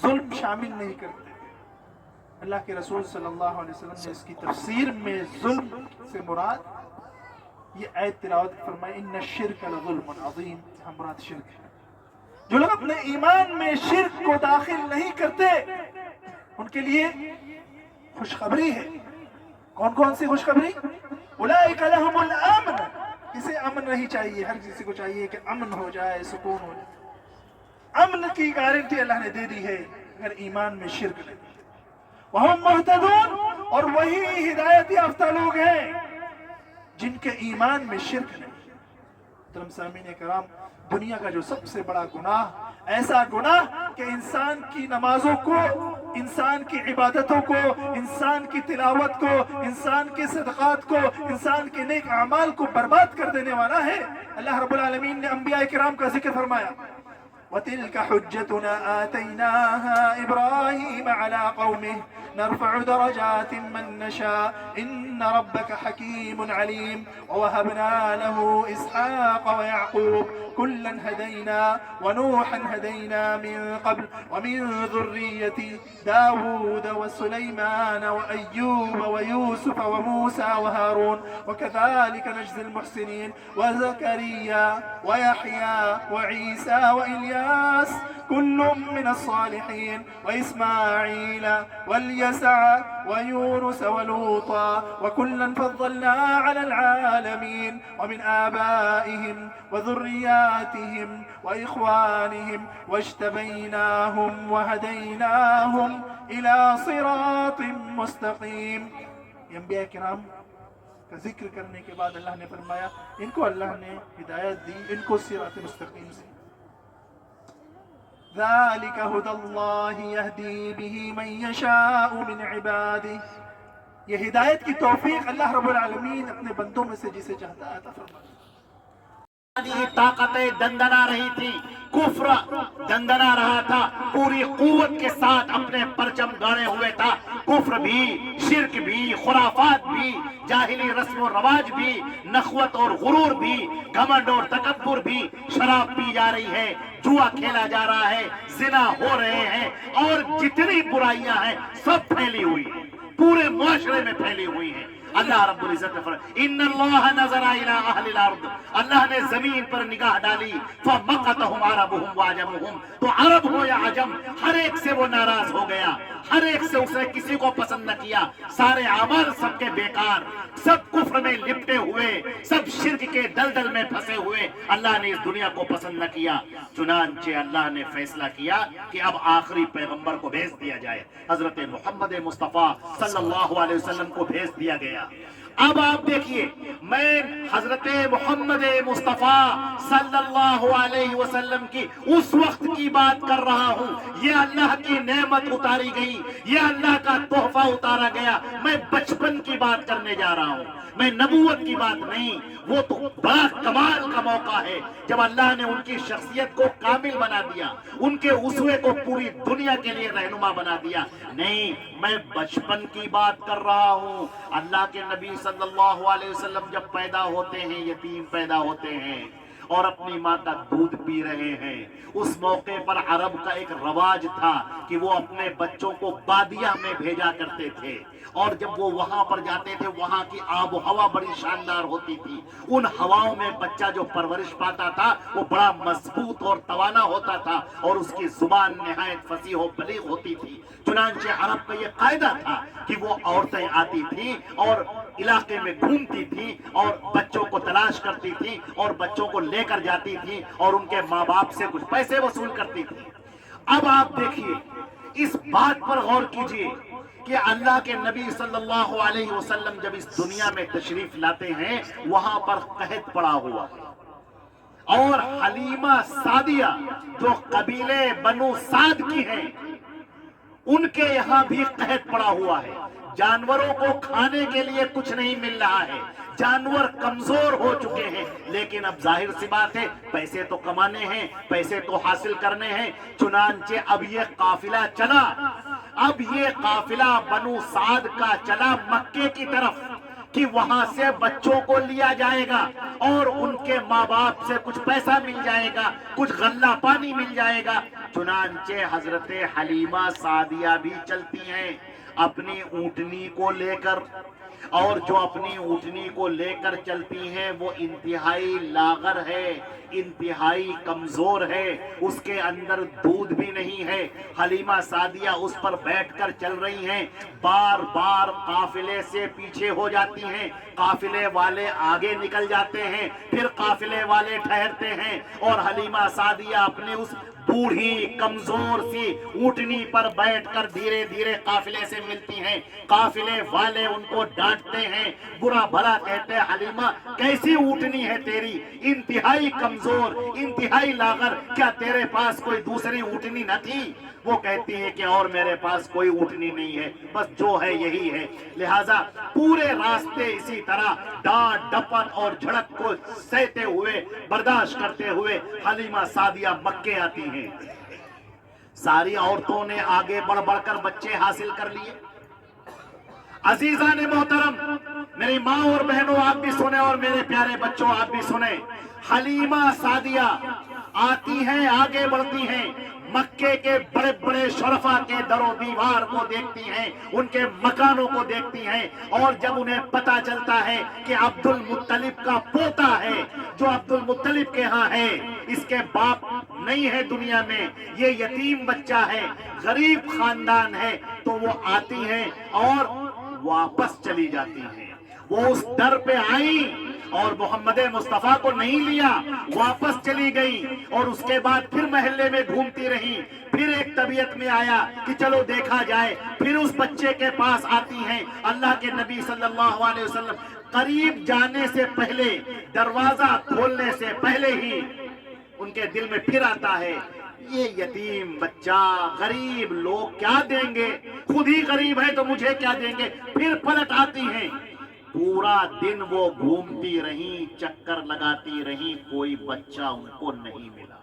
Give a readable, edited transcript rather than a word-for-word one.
ظلم شامل نہیں کرتے. اللہ کے رسول صلی اللہ علیہ وسلم نے اس کی تفسیر میں ظلم سے مراد یہ آیت تلاوت فرمائی ان الشرک لظلم عظیم. یہاں مراد شرک ہے. جو لوگ اپنے ایمان میں شرک کو داخل نہیں کرتے ان کے لیے خوشخبری ہے. کون کون سی خوشخبری؟ اولئک لہم الامن. اسے امن نہیں چاہیے، ہر کسی کو چاہیے کہ امن ہو جائے، سکون ہو جائے. امن کی گارنٹی اللہ نے دے دی ہے اگر ایمان میں شرک نہیں. وہم مہتدون، اور وہی ہدایت یافتہ لوگ ہیں جن کے ایمان میں شرک نہیں. محترم سامعین کرام، دنیا کا جو سب سے بڑا گناہ، ایسا گناہ کہ انسان کی نمازوں کو، انسان کی عبادتوں کو، انسان کی تلاوت کو، انسان کے صدقات کو، انسان کے نیک اعمال کو برباد کر دینے والا ہے. اللہ رب العالمین نے انبیاء کرام کا ذکر فرمایا وَتِلْكَ حُجَّتُنَا آتَيْنَاهَا إِبْرَاهِيمَ عَلَىٰ قَوْمِهِ نرفع درجات من نشاء إن ربك حكيم عليم ووهبنا له إسحاق ويعقوب كلا هدينا ونوحا هدينا من قبل ومن ذرية داود وسليمان وأيوب ويوسف وموسى وهارون وكذلك نجزي المحسنين وزكريا ويحيى وعيسى وإلياس كل من الصالحين وإسماعيل واليسع ويونس ولوطا وكلا فضلنا على العالمين ومن آبائهم وذرياتهم وإخوانهم واجتبيناهم وهديناهم إلى صراط مستقيم. انبیاء کرام کا ذکر کرنے کے بعد اللہ نے فرمایا ان کو اللہ نے ہدایت دی، ان کو صراط مستقیم سے. ذلك هدى الله يهدي به من يشاء من عباده. یہ ہدایت کی توفیق اللہ رب العالمین اپنے بندوں میں سے جسے چاہتا ہے عطا فرماتا ہے. طاقتیں دندنا رہی تھی، کفر دندنا رہا تھا، پوری قوت کے ساتھ اپنے پرچم گاڑے ہوئے تھا. کفر بھی، شرک بھی، خرافات بھی، جاہلی رسم و رواج بھی، نخوت اور غرور بھی، گھمنڈ اور تکبر بھی. شراب پی جا رہی ہے، جوا کھیلا جا رہا ہے، زنا ہو رہے ہیں، اور جتنی برائیاں ہیں سب پھیلی ہوئی ہیں، پورے معاشرے میں پھیلی ہوئی ہیں. اللہ رب العزت نے فرمایا ان اللہ نظر الی اہل الارض. اللہ نے زمین پر نگاہ ڈالی فمقتهم عربهم وعجمهم. تو عرب ہو یا عجم، ہر ایک سے وہ ناراض ہو گیا، ہر ایک سے اسے کسی کو پسند نہ کیا. سارے اعمال سب کے بیکار، سب کفر میں لپٹے ہوئے، سب شرک کے دلدل میں پھنسے ہوئے. اللہ نے اس دنیا کو پسند نہ کیا. چنانچہ اللہ نے فیصلہ کیا کہ اب آخری پیغمبر کو بھیج دیا جائے. حضرت محمد مصطفیٰ صلی اللہ علیہ وسلم کو بھیج دیا گیا. اب آپ دیکھیے، میں حضرت محمد مصطفیٰ صلی اللہ علیہ وسلم کی اس وقت کی بات کر رہا ہوں. یہ اللہ کی نعمت اتاری گئی، یہ اللہ کا تحفہ اتارا گیا. میں بچپن کی بات کرنے جا رہا ہوں، میں نبوت کی بات نہیں. وہ تو بڑا کمال کا موقع ہے جب اللہ نے ان کی شخصیت کو کامل بنا دیا، ان کے اسوے کو پوری دنیا کے لیے رہنما بنا دیا. نہیں، میں بچپن کی بات کر رہا ہوں. اللہ کے نبی صلی اللہ علیہ وسلم جب پیدا ہوتے ہیں، یتیم پیدا ہوتے ہیں اور اپنی ماں کا دودھ پی رہے ہیں. اس موقع پر عرب کا ایک رواج تھا کہ وہ اپنے بچوں کو بادیہ میں بھیجا کرتے تھے، اور جب وہ وہاں پر جاتے تھے وہاں کی آب و ہوا بڑی شاندار ہوتی تھی. ان ہواؤں میں بچہ جو پرورش پاتا تھا وہ بڑا مضبوط اور توانا ہوتا تھا، اور اس کی زبان نہایت فصیح و بلیغ ہوتی تھی. چنانچہ عرب کا یہ قاعدہ تھا کہ وہ عورتیں آتی تھیں اور علاقے میں گھومتی تھیں اور بچوں کو تلاش کرتی تھیں اور بچوں کو لے کر جاتی تھیں اور ان کے ماں باپ سے کچھ پیسے وصول کرتی تھیں. اب آپ دیکھیے، اس بات پر غور کیجئے کہ اللہ کے نبی صلی اللہ علیہ وسلم جب اس دنیا میں تشریف لاتے ہیں وہاں پر قحط پڑا ہوا ہے، اور حلیمہ سعدیہ جو قبیلے بنو سعد کی ہیں ان کے یہاں بھی قحط پڑا ہوا ہے. جانوروں کو کھانے کے لیے کچھ نہیں مل رہا ہے، جانور کمزور ہو چکے ہیں. لیکن اب ظاہر سی بات ہے، پیسے تو کمانے ہیں، پیسے تو حاصل کرنے ہیں. چنانچہ اب یہ قافلہ چلا، اب یہ قافلہ بنو سعد کا چلا مکے کی طرف. کہ وہاں سے بچوں کو لیا جائے گا اور ان کے ماں باپ سے کچھ پیسہ مل جائے گا، کچھ غلہ پانی مل جائے گا۔ چنانچہ حضرت حلیمہ سعدیہ بھی چلتی ہیں اپنی اونٹنی کو لے کر، اور جو اپنی اونٹنی کو لے کر چلتی ہیں وہ انتہائی لاغر ہے، انتہائی کمزور ہے، اس کے اندر دودھ بھی نہیں ہے۔ حلیمہ سعدیہ اس پر بیٹھ کر چل رہی ہیں، بار بار قافلے سے پیچھے ہو جاتی ہیں، قافلے والے آگے نکل جاتے ہیں، پھر قافلے والے ٹھہرتے ہیں، اور حلیمہ سعدیہ اپنے اس بوڑھی کمزور سی اونٹنی پر بیٹھ کر دھیرے دھیرے قافلے سے ملتی ہیں۔ قافلے والے ان کو ڈانٹتے ہیں، برا بھلا کہتے ہیں، حلیمہ کیسی اونٹنی ہے تیری، انتہائی کمزور، انتہائی لاغر، کیا تیرے پاس کوئی دوسری اونٹنی نہ تھی؟ وہ کہتی ہے کہ اور میرے پاس کوئی اونٹنی نہیں ہے، بس جو ہے یہی ہے۔ لہٰذا پورے راستے اسی طرح ڈانٹ ڈپٹ اور جھڑک کو سہتے ہوئے، برداشت کرتے ہوئے حلیمہ سعدیہ مکے آتی ہیں۔ ساری عورتوں نے آگے بڑھ بڑھ کر بچے حاصل کر لیے۔ عزیزان محترم، میری ماں اور بہنوں آپ بھی سنیں، اور میرے پیارے بچوں آپ بھی سنیں، حلیمہ سعدیہ آتی ہیں، آگے بڑھتی ہیں، مکے کے بڑے بڑے شرفا کے در و دیوار کو دیکھتی ہیں، ان کے مکانوں کو دیکھتی ہیں، اور جب انہیں پتا چلتا ہے کہ عبد المطلب کا پوتا ہے، جو عبد المطلب کے ہاں ہے، اس کے باپ نہیں ہے دنیا میں، یہ یتیم بچہ ہے، غریب خاندان ہے، تو وہ آتی ہیں اور واپس چلی جاتی ہیں۔ وہ اس در پہ آئیں اور محمد مصطفیٰ کو نہیں لیا، واپس چلی گئی، اور اس کے بعد پھر محلے میں گھومتی رہی، پھر ایک طبیعت میں آیا کہ چلو دیکھا جائے، پھر اس بچے کے پاس آتی ہیں۔ اللہ کے نبی صلی اللہ علیہ وسلم قریب جانے سے پہلے، دروازہ کھولنے سے پہلے ہی ان کے دل میں پھر آتا ہے، یہ یتیم بچہ، غریب لوگ کیا دیں گے، خود ہی غریب ہے تو مجھے کیا دیں گے، پھر پلٹ آتی ہیں۔ پورا دن وہ گھومتی رہیں، چکر لگاتی رہیں، کوئی بچہ ان کو نہیں ملا۔